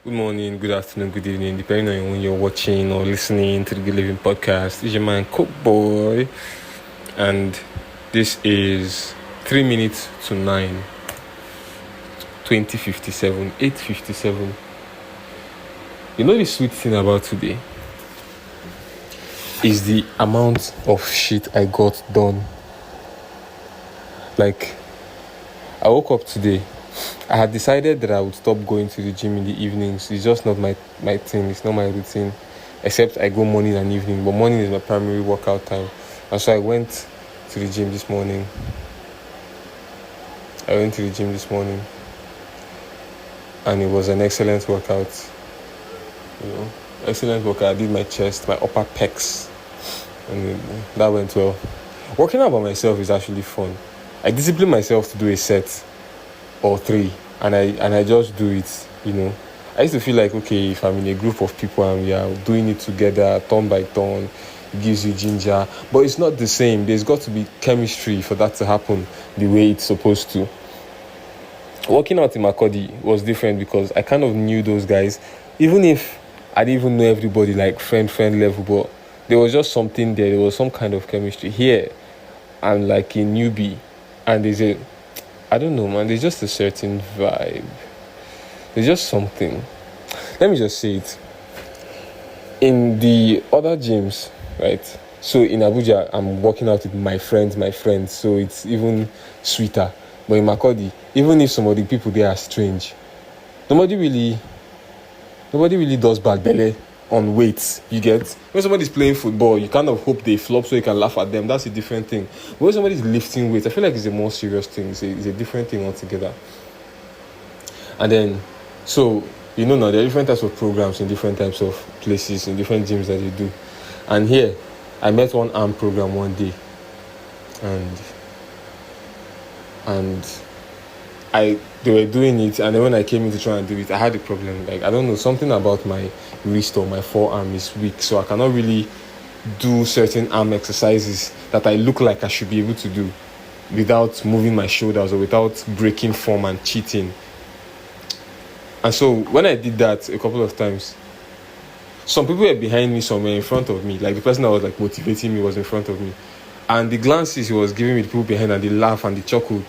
Good morning, good afternoon, good evening, depending on when you're watching or listening to the Good Living Podcast. This is your man, Cook Boy, and this is 3 minutes to 9, 2057, 8:57. You know the sweet thing about today is the amount of shit I got done. Like, I woke up today. I had decided that I would stop going to the gym in the evenings. It's just not my thing. It's not my routine. Except I go morning and evening. But morning is my primary workout time. And so I went to the gym this morning. And it was an excellent workout. Excellent workout. I did my chest, my upper pecs. And that went well. Working out by myself is actually fun. I discipline myself to do a set or 3, and I just do it. I used to feel like, okay, if I'm in a group of people and we are doing it together turn by turn, it gives you ginger, but it's not the same. There's got to be chemistry for that to happen the way it's supposed to. Working out in Makodi was different because I kind of knew those guys, even if I didn't even know everybody like friend level, but there was just something there was some kind of chemistry. Here I'm like a newbie, and I don't know, man. There's just a certain vibe. There's just something. Let me just say it. In the other gyms, right? So in Abuja, I'm working out with my friends. So it's even sweeter. But in Makodi, even if some of the people there are strange, nobody really does bad belly on weights. You get? When somebody's playing football, you kind of hope they flop so you can laugh at them. That's a different thing. But when somebody's lifting weights, I feel like it's a more serious thing. It's a different thing altogether. And then, so, now there are different types of programs in different types of places, in different gyms that you do. And here, I met one arm program one day. And they were doing it, and then when I came in to try and do it, I had a problem. Like, I don't know, something about my wrist or my forearm is weak, so I cannot really do certain arm exercises that I look like I should be able to do without moving my shoulders or without breaking form and cheating. And so when I did that a couple of times, some people were behind me, some were in front of me. Like, the person that was like motivating me was in front of me, and the glances he was giving me, the people behind, and they laugh and they chuckle.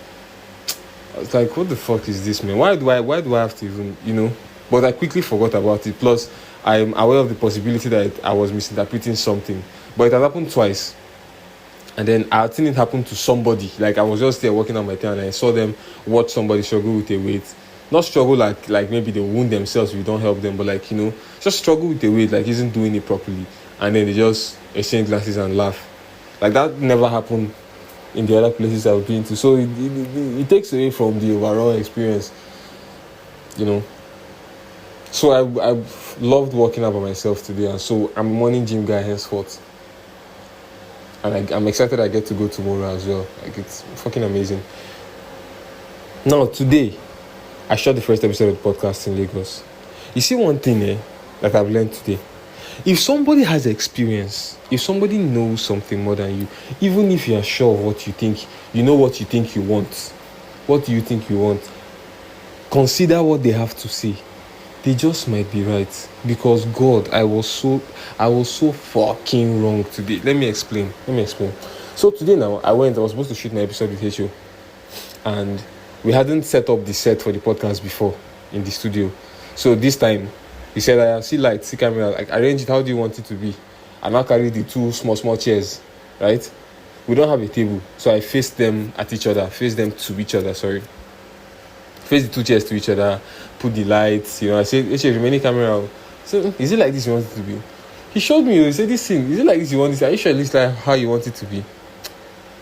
I was like, what the fuck is this, man? Why do I have to even, But I quickly forgot about it. Plus, I'm aware of the possibility that I was misinterpreting something. But it had happened twice. And then I had seen it happen to somebody. Like, I was just there working on my thing, and I saw them watch somebody struggle with a weight. Not struggle like maybe they wound themselves if you don't help them, but like, just struggle with the weight, like isn't doing it properly. And then they just exchange glasses and laugh. Like, that never happened in the other places I've been to. So it takes away from the overall experience, So I've loved working out by myself today, and so I'm a morning gym guy henceforth. And I'm excited I get to go tomorrow as well. Like, it's fucking amazing. Now, today, I shot the first episode of the podcast in Lagos. You see one thing that I've learned today. If somebody has experience, if somebody knows something more than you, even if you are sure of what you think, what you think you want, what do you think you want? Consider what they have to say. They just might be right. Because God, I was so fucking wrong today. Let me explain. So today now, I was supposed to shoot an episode with H.O. And we hadn't set up the set for the podcast before in the studio. So this time, he said, I see lights, see camera, like, arrange it, how do you want it to be? I now carry the 2 small chairs, right? We don't have a table, so I face them to each other, Face the 2 chairs to each other, put the lights, I said, H.A. remaining camera. So, is it like this you want it to be? He showed me, he said, this thing, is it like this you want it? Are you sure it looks like how you want it to be?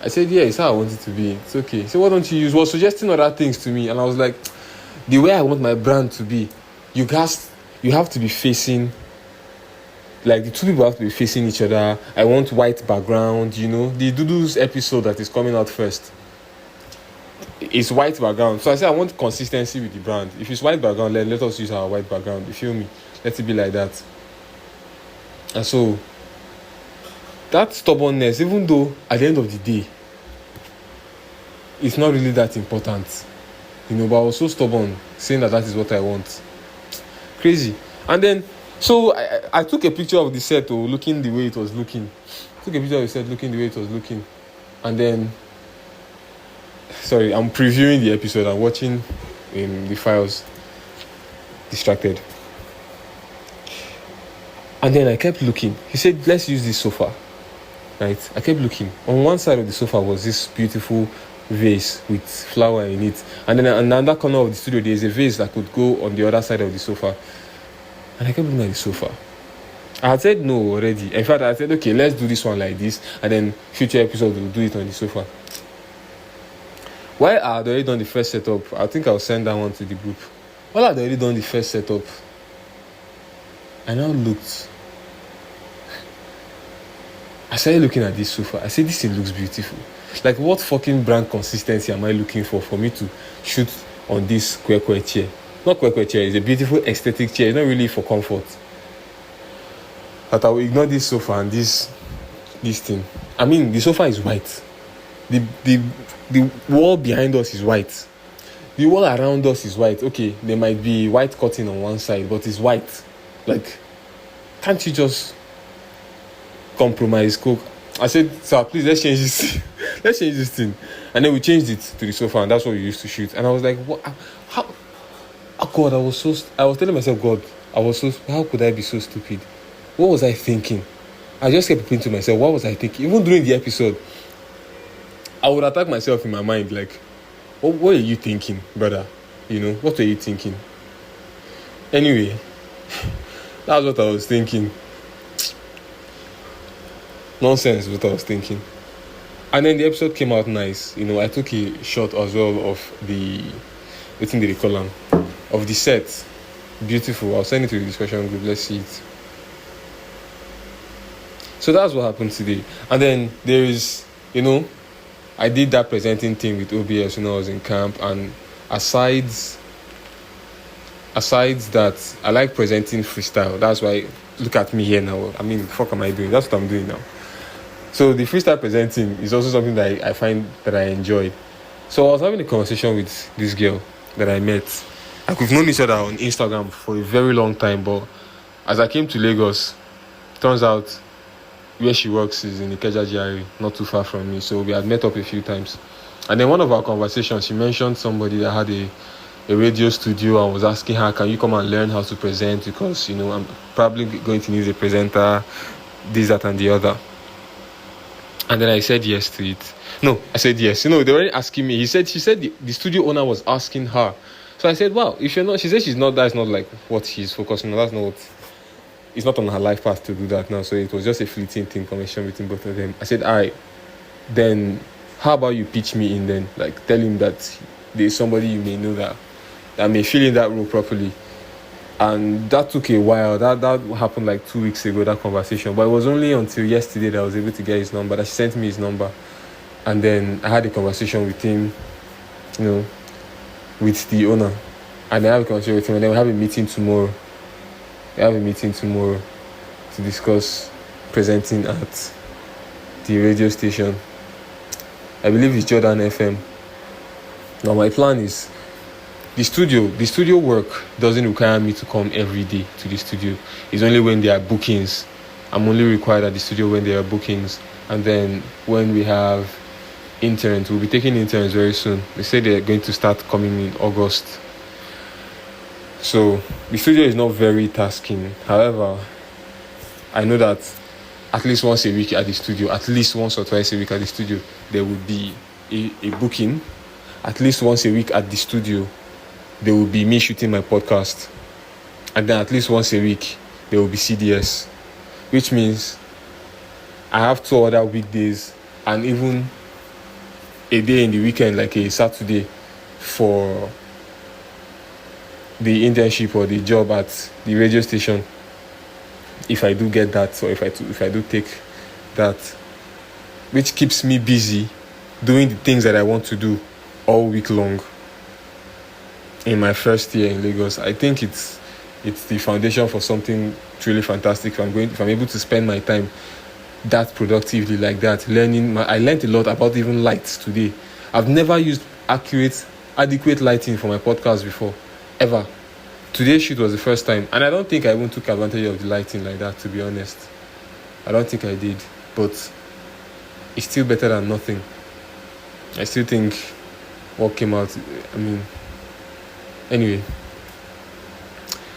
I said, yeah, it's how I want it to be. It's okay. So why don't you use? Was suggesting other things to me, and I was like, the way I want my brand to be, you have to be facing, like, the 2 people have to be facing each other. I want white background, the Dudu's episode that is coming out first. It's white background. So I said I want consistency with the brand. If it's white background, let us use our white background. You feel me? Let it be like that. And so that stubbornness, even though at the end of the day, it's not really that important, but I was so stubborn, saying that is what I want. Crazy. And then, so I took a picture of the set, looking the way it was looking. Took a picture of the set looking the way it was looking. And then, sorry, I'm previewing the episode. I'm watching the files. Distracted. And then I kept looking. He said, let's use this sofa. Right? I kept looking. On one side of the sofa was this beautiful vase with flower in it. And then in another corner of the studio, there's a vase that could go on the other side of the sofa. And I kept looking at the sofa. I had said no already. In fact, I said, okay, let's do this one like this. And then future episodes, we'll do it on the sofa. While I had already done the first setup, I think I'll send that one to the group. While I had already done the first setup, I now looked. I started looking at this sofa. I said, this thing looks beautiful. Like, what fucking brand consistency am I looking for me to shoot on this square chair? Not square chair, it's a beautiful aesthetic chair. It's not really for comfort. But I will ignore this sofa and this thing. I mean, the sofa is white. The wall behind us is white. The wall around us is white. Okay, there might be white curtain on one side, but it's white. Like, can't you just compromise, cook? I said, sir, please, let's change this. Let's change this thing. And then we changed it to the sofa, and that's what we used to shoot. And I was like, what? How? Oh God, I was telling myself, God, how could I be so stupid? What was I thinking? I just kept repeating to myself, what was I thinking? Even during the episode, I would attack myself in my mind, like, what are you thinking, brother? You know, what were you thinking? Anyway, that's what I was thinking. Nonsense, what I was thinking. And then the episode came out nice. You know, I took a shot as well of the of the set. Beautiful. I'll send it to the discussion group. Let's see it. So that's what happened today. And then there is, you know, I did that presenting thing with OBS when I was in camp. And aside that, I like presenting freestyle. That's why, look at me here now. I mean, the fuck am I doing? That's what I'm doing now. So the freestyle presenting is also something that I find that I enjoy. So I was having a conversation with this girl that I met. Like, we've known each other on Instagram for a very long time, but as I came to Lagos, turns out where she works is in Ikeja GRA, not too far from me. So we had met up a few times. And then one of our conversations, she mentioned somebody that had a radio studio and was asking her, can you come and learn how to present? Because, you know, I'm probably going to need a presenter, this, that, and the other. And then I said yes to it. No, I said yes. You know, they were asking me. She said the studio owner was asking her. So I said, wow, if you're not, she said she's not, that's not like what she's focusing on. That's not what, it's not on her life path to do that now. So it was just a fleeting thing, conversation between both of them. I said, all right, then how about you pitch me in then? Like, tell him that there's somebody you may know that may fill in that role properly. And that took a while. That happened like 2 weeks ago, that conversation. But it was only until yesterday that I was able to get his number, that she sent me his number. And then I had a conversation with him, you know, with the owner. And I have a conversation with him, and then we have a meeting tomorrow. To discuss presenting at the radio station. I believe it's Jordan FM. Now my plan is, the studio work doesn't require me to come every day to the studio. It's only when there are bookings. I'm only required at the studio when there are bookings. And then when we have interns, we'll be taking interns very soon. They say they're going to start coming in August. So the studio is not very tasking. However, I know that at least once a week at the studio, at least once or twice a week at the studio, there will be a booking. At least once a week at the studio, there will be me shooting my podcast. And then at least once a week, there will be CDS. Which means I have 2 other weekdays and even a day in the weekend, like a Saturday, for the internship or the job at the radio station. If I do get that, or if I do take that, which keeps me busy doing the things that I want to do all week long. In my first year in Lagos, I think it's the foundation for something truly fantastic. If I'm able to spend my time that productively like that, I learned a lot about even lights today. I've never used adequate lighting for my podcast before, ever. today's shoot was the first time, and I don't think I even took advantage of the lighting like that, to be honest. I don't think I did, but it's still better than nothing. I still think what came out, anyway.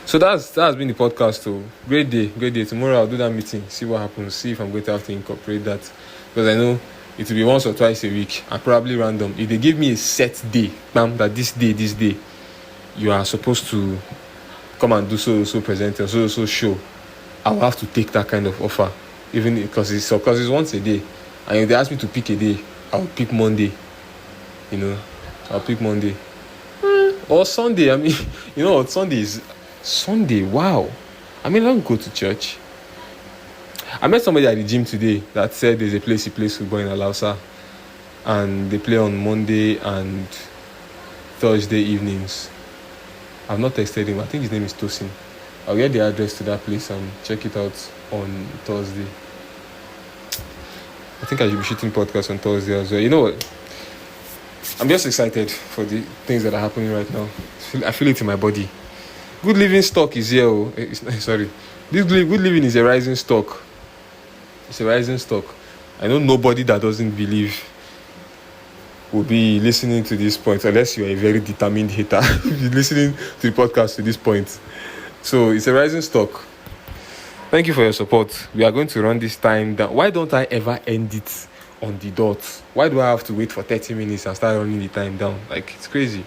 So that has been the podcast. So great day. Tomorrow I'll do that meeting, see what happens, see if I'm going to have to incorporate that, because I know it will be once or twice a week and probably random. If they give me a set day, bam, that this day you are supposed to come and do so present or so show, I'll have to take that kind of offer, even because it's once a day. And if they ask me to pick a day, I'll pick Monday. I'll pick Monday or Sunday. Sunday. Wow. I don't go to church. I met somebody at the gym today that said there's a place he plays football in Alausa, and they play on Monday and Thursday evenings. I've not texted him. I think his name is Tosin. I'll get the address to that place and check it out on Thursday. I think I should be shooting podcasts on Thursday as well. You know what? I'm just excited for the things that are happening right now. I feel it in my body. Good living stock is here. Sorry. This good living is a rising stock. It's a rising stock. I know nobody that doesn't believe will be listening to this point, unless you are a very determined hater. You're listening to the podcast to this point. So it's a rising stock. Thank you for your support. We are going to run this time down. Why don't I ever end it on the dot? Why do I have to wait for 30 minutes and start running the time down? Like, it's crazy.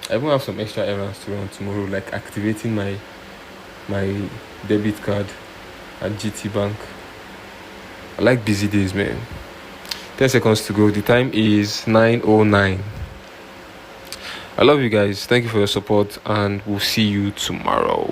I even have some extra errands to run tomorrow, like activating my debit card at GT Bank. I like busy days, man. 10 seconds to go. The time is 9:09. I love you guys. Thank you for your support, and we'll see you tomorrow.